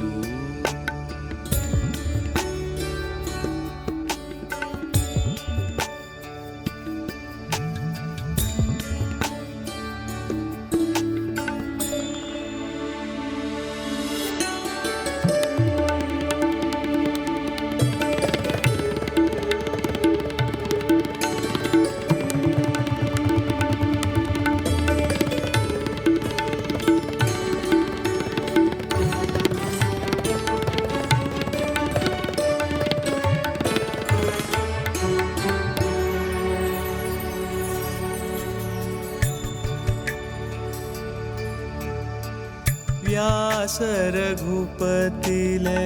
व्यास रघुपतिले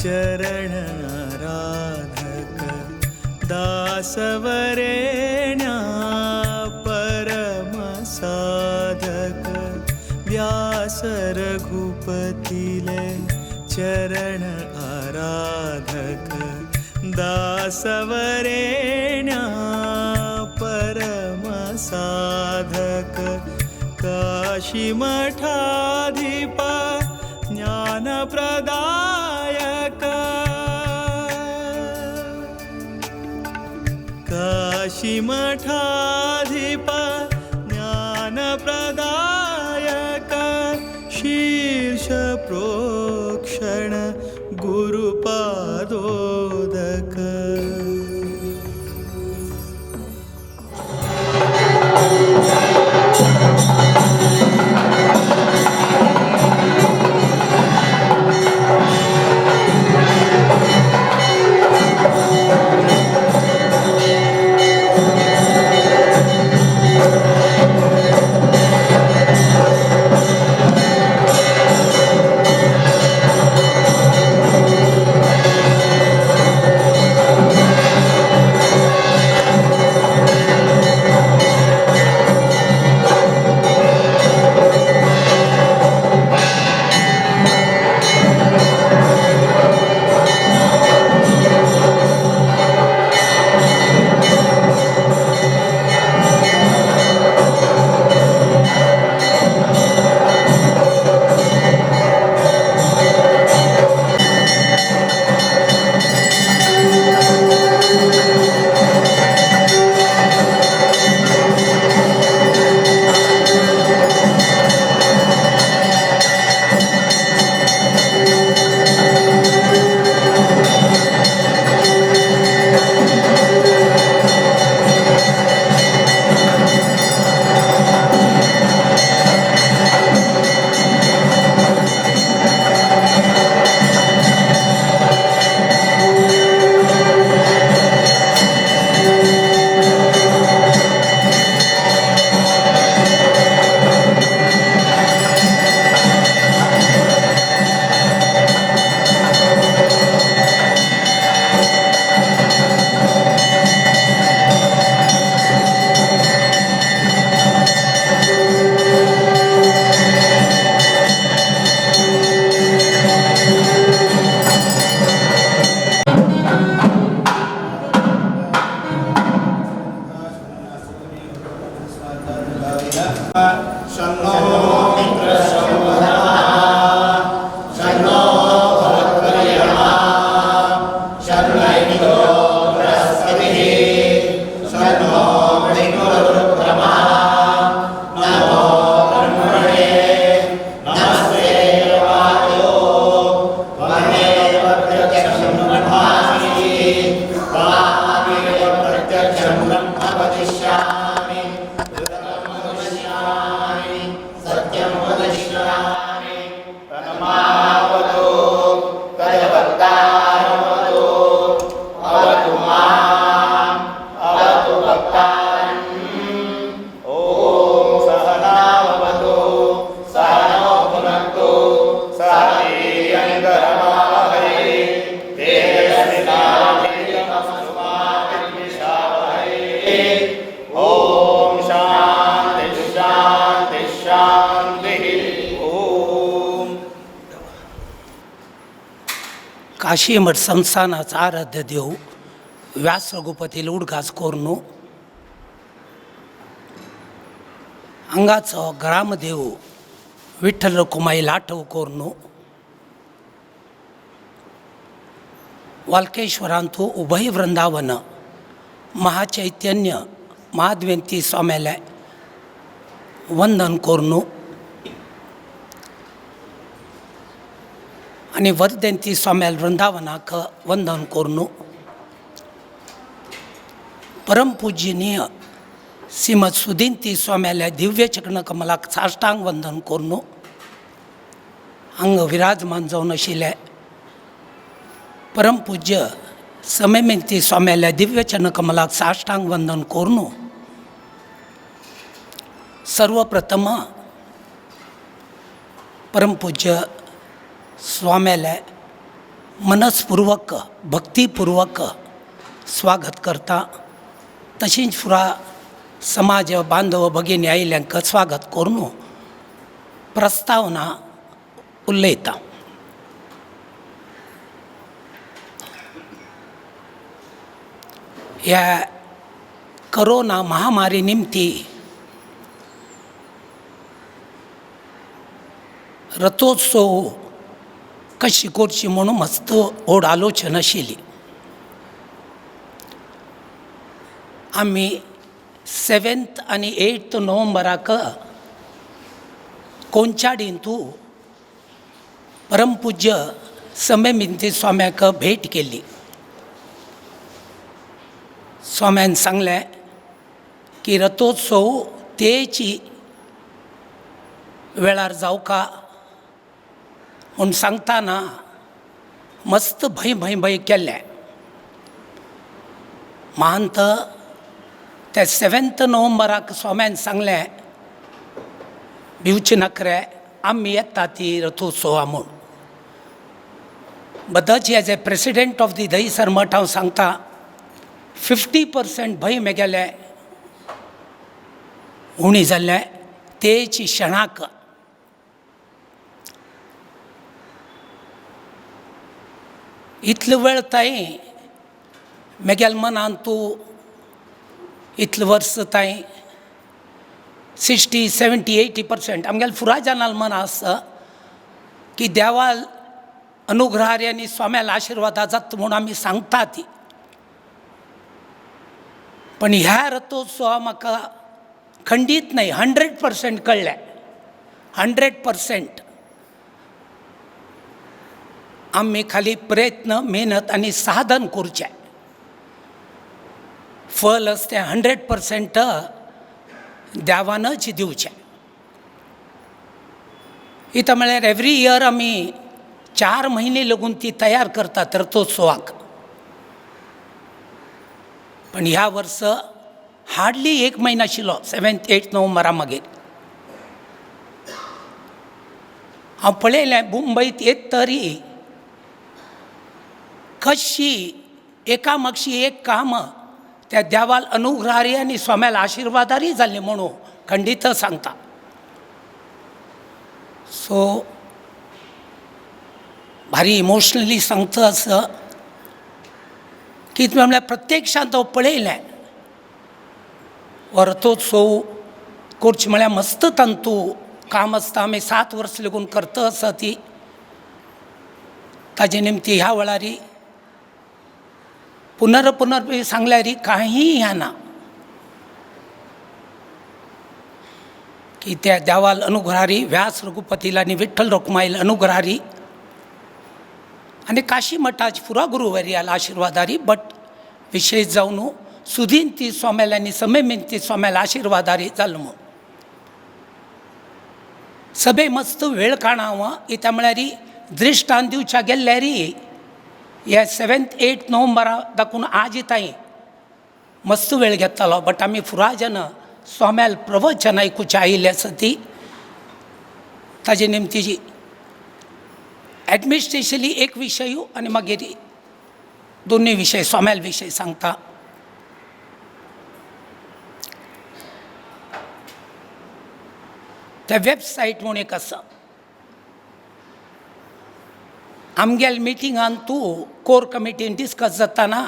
चरण आराधक दासवरेण्या परम साधक व्यास रघुपतिले चरण आराधक दासवरेण्या परम साधक काशी मठाधिपा ज्ञानप्रदायक काशी मठाधिपा ज्ञानप्रदायक शीर्ष प्रोक्षण गुरुपादोदक काशीमठ संस्थानाचा आराध्य देव व्यास रघुपती लुडगास कोरनो अंगाचं ग्रामदेव विठ्ठल रखुमाई लाठव कोरनो वाल्केश्वरांतू उभय वृंदावन महाचैतन्य महाद्वेंती स्वाम्याला वंदन कोरनो आणि वर्धंती स्वाम्याल वृंदावनाक वंदन कोरनो परमपूजनीय श्रीमद सुधींती स्वाम्याला दिव्य चक्र कमलाक साष्टांग वंदन कोरनो अंग विराजमान जाऊन आशिल्ले परमपूज्य समयमेंती स्वाम्याला दिव्य चरण कमलाक साष्टांग वंदन कोरनो सर्वप्रथम परमपूज्य स्वाम्याला मनस्पूर्वक भक्तीपूर्वक स्वागत करता. तशीच फुरा समाज बांधव भगिनी आयल्यांक स्वागत करून प्रस्तावना उलयता. ह्या करोना महामारी निमती रथोत्सव कशी करची म्हणून मस्त ओढ आलोचना आशिल्ली. आम्ही 7th आणि 8th नोव्हेंबराक कोंचाडींतू परमपूज्य समेमिंती स्वाम्याक भेट केली. स्वाम्यान सांगलें की रथोत्सव तेची वेळार जावका म्हूण सांगतना मस्त भंय केल्लें. महंत त्या 7th नोव्हेंबराक स्वाम्यान सांगलें भिवचे नखरे आमी येता ती रथोत्सवा म्हूण. बदच as a president of the Dahisar Math हांव सांगता 50% भंय मेगेलें उणी जाल्लें तेची क्षणाक इतलो वेळ ताई मेगेल मनान तूं इतलें वर्स ताई 60, 70, 80% आमगेल फुरा जाणाल मन आसा की देवाल अनुग्रहारी आनी स्वाम्याल आशिर्वादा जाता म्हूण आमी सांगता ती. पण ह्या रथोत्सवा म्हाका खंडीत नाही 100% कळ्ळें. 100% आमी खाली प्रयत्न मेहनत आनी साधन करचें. फल असतें 100% देवानच दिवचें. इता म्हळ्यार एवरी इयर आमी 4 म्हयने लागून ती तयार करतात रथोत्सवाक. पण ह्या वर्स हार्डली 1 म्हयनो आशिल्लो 7th 8th नोव्हेंबरा मागीर. हांव पळयलें मुंबईत येत तरी कशी एकामागशी एक काम त्या देवाल अनुग्रहारी आनी स्वाम्याल आशिर्वादारी जाल्ली म्हणून खंडीत सांगता. सो भारी इमोशनली सांगता असं कितें म्हळ्यार प्रत्यक्षांत हांव पळयलें हो रथोत्सव करचें म्हळ्यार मस्त तंतू काम आसता. आमी 7 वर्सां लागून करता आसा ती. ताजे निमती ह्या वेळारी पुनर्पुनर् सांगल्यार काही ह्या ना की त्या देवाल अनुग्रहारी व्यास रघुपतीला आनी विठ्ठल रखुमाईल अनुग्रहारी आनी काशी मठाची पुरा गुरुवर्याल आशिर्वादारी. बट विशेष जावन सुदीन ती स्वाम्याल आनी समेमिन ती स्वाम्याल आशिर्वादारी जालो म्हूण सभे मस्त वेळ काणाव. इता म्हळ्यार दृश्टांत दिवच्या गेल्यार ह्या 7th 8th नोव्हेंबरा दाखून आज ताईं मस्त वेळ घेतलो. बट आमी फुरा जन स्वाम्याल प्रवचन आयकुचे आयिल्ले आसा ती. ताजे निमती एडमिनिस्ट्रेशनली एक विशय आनी मागीर दोनूय विशय स्वाम्याल विशय सांगता. त्या वेबसायट म्हूण एक आसा. आमगेल मिटिंगान तूं कोर कमिटीन डिस्कस जाताना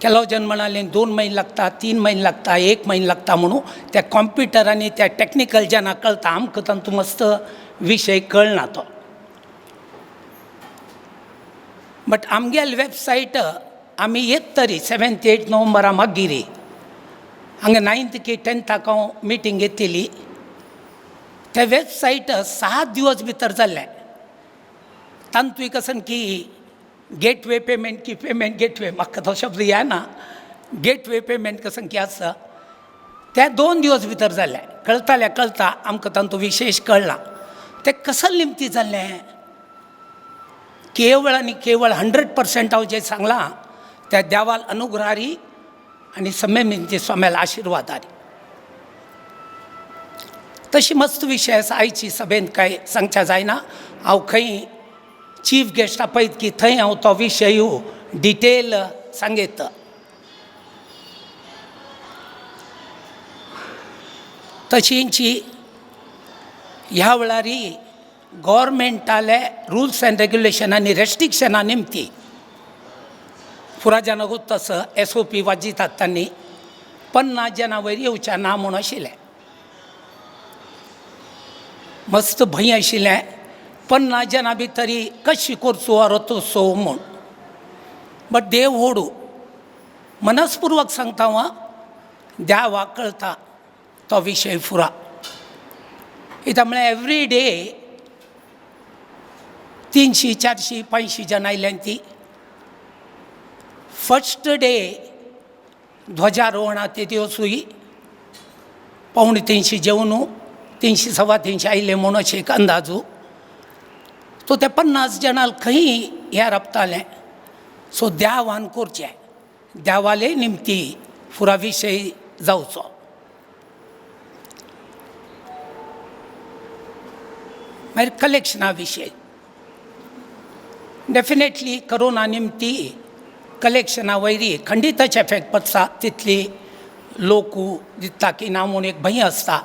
केलो जन म्हणाले 2 म्हयने लागता, 3 म्हयने लागता, 1 म्हयने लागता म्हणून त्या कॉम्प्युटर आनी त्या टॅक्निकल जेन्ना कळटा आमकां तांतू मस्त विशय कळना तो. बट आमगेल वेबसायट आमी येत तरी 7th 8th नोव्हेंबरा मागीर हांगा 9th की 10th हांव मिटींग घेतिल्ली. त्या वेबसायट 7 दिवस भितर जाल्लें. तांतूय कसन की गेटवे पेमेंट की पेमेंट गेटवे म्हाका तो शब्द येना. गेटवे पेमेंट कसन की आसा त्या 2 दिवस भितर जाल्लें. कळता आमकां तांतू विशेष कळना. तें कसल निमती जाल्लें केवळ आनी केवळ 100% हांव जें सांगलां त्या देवाल अनुग्रहारी आनी समेमिंती स्वाम्याल आशिर्वादारी. तशी मस्त विशय आसा आयची सभेंत कांय सांगच्या जायना. हांव खंय चीफ गेस्ट आपयत की थंय हांव तो विशय डिटेल सांगेत. तशींची ह्या वेळार गव्हर्मेंटाले रुल्स अँड रेग्युलेशनांनी रेस्ट्रिक्शनां निमती पुरा जनागूत तसं SOP वाजितात तांणी 50 जाणां वयर येवच्या ना म्हूण आशिल्लें. मस्त भंय आशिल्लें 50 जाणां भितरी कशी करचो अरो तसो म्हूण. बट देव व्हडू मनस्पूर्वक सांगता हांव, देवाक कळटा तो विशय फुरा. कित्याक म्हळ्यार एवरी डे 300, 400, 500 जाणां आयल्यान ती फर्स्ट डे ध्वजारोहणा ते दिवसूय 250 जेवून 300, 350 आयले म्हूण अशें एक अंदाजू. सो ते 50 जाणां खंय हें रपतालें. सो देवान करचें, देवाले निमती पुरा विशय जावचो. मागीर कलेक्शना विशय डेफिनेटली करोना निमती कलेक्शना वयरी खंडीतच एफेक्ट पडटा. तितली लोक दिसता की ना म्हूण एक भंय आसता.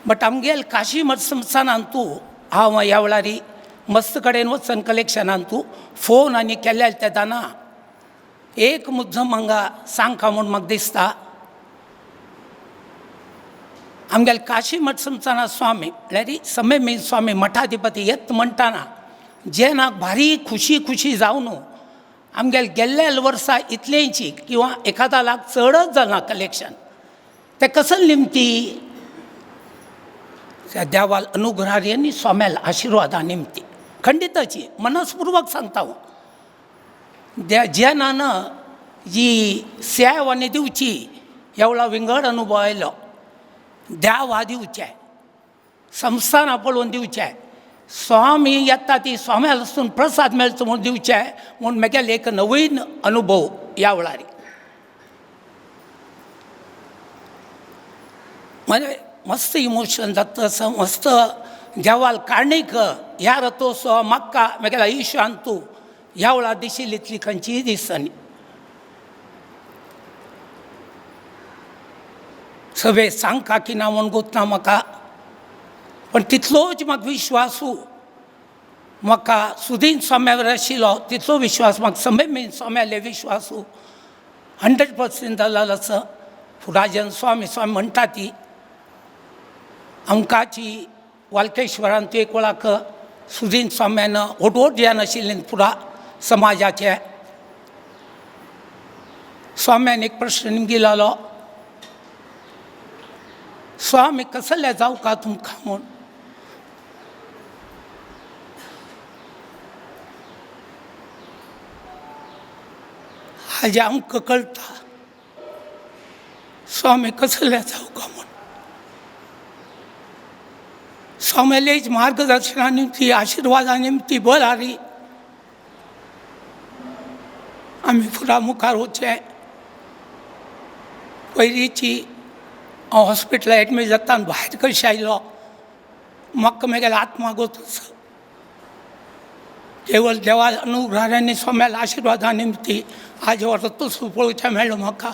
बट आमगेल काशी मठ संस्थानांतू हांव ह्या वेळार मस्त कडेन वचून कलेक्शनांतू फोन आनी केल्यार ते दाना एक मुद्दम हांगा सांगता म्हूण म्हाका दिसता. आमगेल काशी मठ संस्थाना स्वामी म्हळ्यार समेमी स्वामी मठाधिपती येत म्हणटाना जेनाक भारी खुशी जावन आमगेल गेल्ल्या वर्सा इतलेंची किंवा 1,000 लाख चडच जालां कलेक्शन. ते कसल निमती त्या देवाल अनुग्रहारी आनी स्वाम्याल आशिर्वादा निमती खंडिताची मनस्पूर्वक सांगता हांव. जेनान जी सेव आनी दिवची एवढा विंगड अनुभव आयलो. देवा दिवचे, संस्थानां पळोवन दिवचे, स्वामी येता ती स्वाम्याल वचून प्रसाद मेळचो म्हूण दिवचे म्हूण म्हगेल एक नवीन अनुभव ह्या वेळार. म्हणजे मस्त इमोशन जाता तसं मस्त देवाल कारणीक ह्या रथोत्सव म्हाका म्हगेल्या आयुश्यान तूं ह्या वेळार दिशिल्ली इतली खंयचीय दिसनी. सभे सांगता की ना म्हूण गुंतना म्हाका, पण तितलोच म्हाका विश्वासू म्हाका सुदीन स्वाम्यावर आशिल्लो तितलो विश्वास म्हाका समेमीन स्वाम्याले विश्वासू 100% जाल्लो आसा. राजन स्वामी म्हणटा ती आमकाची वाल्केश्वरान तूं एक वळाक सुदीन स्वाम्यान ओटवोट ध्यान आशिल्लें पुरा समाजाचे. स्वाम्यान एक प्रश्न निमगिल्लो, स्वामी कसले जावं का तुमकां म्हूण. हाजे आमकां कळटा स्वामी कसले जावं का म्हूण. स्वाम्यालेच मार्गदर्शना निमती आशिर्वादा निमती बरारी आमी फुडें मुखार वचचें. पयलींची हांव हॉस्पिटलांत एडमीट जाता आनी भायर कशें आयलो म्हाका म्हगेलो आत्मा गोतूच केवळ देवा अनुग्रहान स्वाम्याल आशिर्वादा निमती आज व्हर तसो पळोवचें मेळ्ळो म्हाका.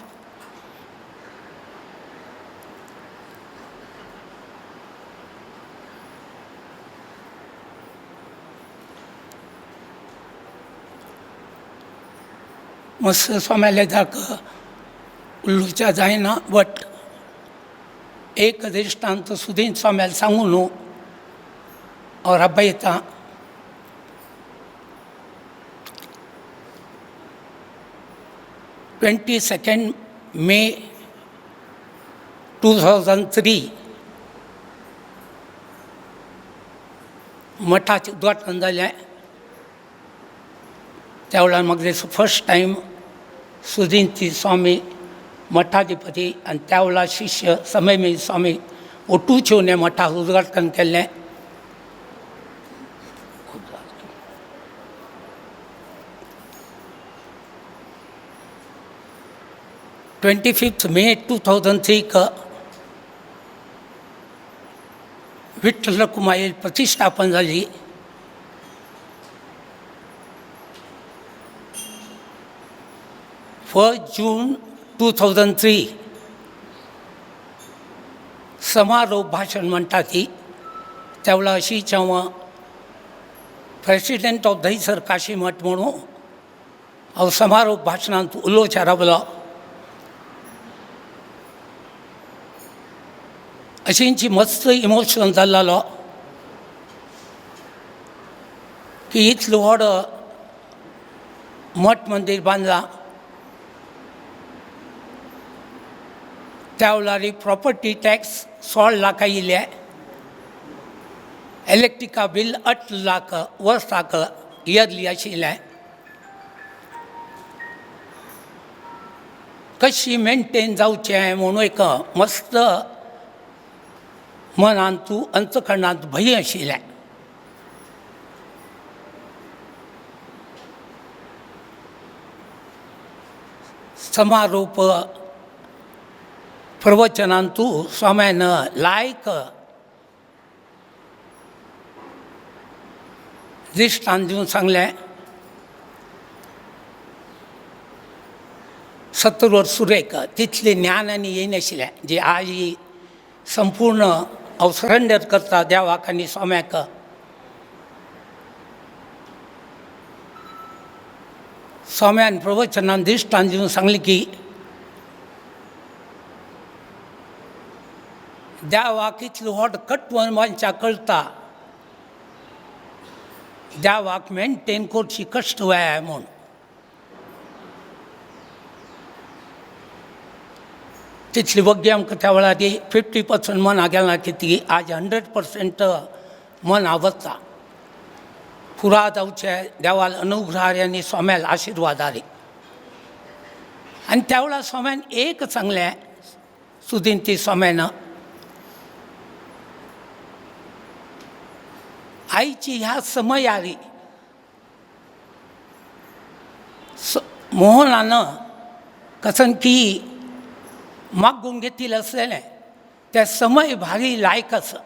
मस्त स्वाम्याले जाक उल्लूच्या जायना. बट एक दृश्टांत सुदीन स्वाम्याल सांगू न्हू और अभयता. 22 मे 2003 मठाचें उद्घाटन जालें. त्या वेळार म्हाका दिसता फर्स्ट टायम सुदीन स्वामी मठाधिपती आनी त्या वेळार शिष्य समेमी स्वामी ओटूचेवन हें मठाक उद्घाटन केल्लें. 25 मे 2003 क विठ्ठल रखुमाई प्रतिष्ठापन झाली. June 2003 समारोप भाषण म्हणतात ती त्यावेळेला अशी जेव्हा प्रेसिडेंट ऑफ दहिसर काशी मठ म्हणून अहो समारोप भाषणांत उलोवचें रावलो. अशींची मस्त इमोशनल जाल्लो की इतलो व्हड मठ मंदिर बांदलां. त्या वेळार प्रॉपर्टी टॅक्स 16 लाख येयले, इलेक्ट्रिका बील 8 लाख वर्साक इयरली आशिल्लें. कशी मेंटेन जावचें म्हणून एक मस्त मनांत अंतकरणांत भंय आशिल्लें. समारोप प्रवचनांतू स्वाम्यान लायक दृश्टांत दिवन सांगलें. 70 वर्स सुरेख तितलें ज्ञान आनी येयनाशिल्लें जे आज ही संपूर्ण हांव सरेंडर करता देवाक आनी स्वाम्याक. स्वाम्यान प्रवचनान दृश्टांत दिवन सांगलें की देवाक इतलो व्हड कटवण मनशाक कळटा देवाक मेंटेन करची कश्ट जाय म्हूण. तितली वग्गी आमकां त्या वेळार 50% मना गेलां की ती आज 100% मना वता. पुरा जावचें देवाल अनुग्रहारी आनी स्वाम्याल आशिर्वादारी. आनी त्या वेळार स्वाम्यान एक सांगलें सुदिंती स्वाम्यान आईची ह्या समयारी मोहनानं कसन की मागून घेतिल्लें आसलेलें तें समय भारी लायक आसा.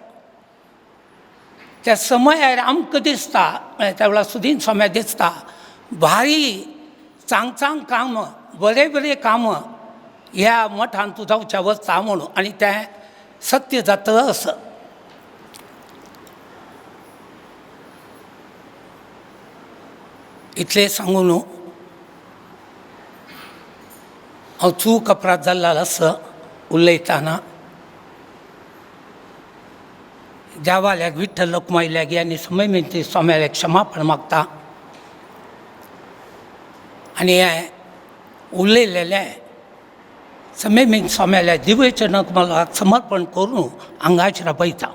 त्या समयार आमकां दिसता त्या वेळार सुदीन समय दिसता भारी चांग काम बरे काम ह्या मठांत जावचें वता म्हणून आनी तें सत्य जाता आसा. इतलें सांगून हांव चूक अपराध जाल्लो आसा उलयतना. देवाल्याक विठ्ठल रखुमाई लागीं आनी समयमिती स्वाम्याक क्षमापण मागता. आनी हें उलयलेलें समयमिती स्वाम्याल्या दिव्य चरणाक मला समर्पण करून आंगाचेर पळयता.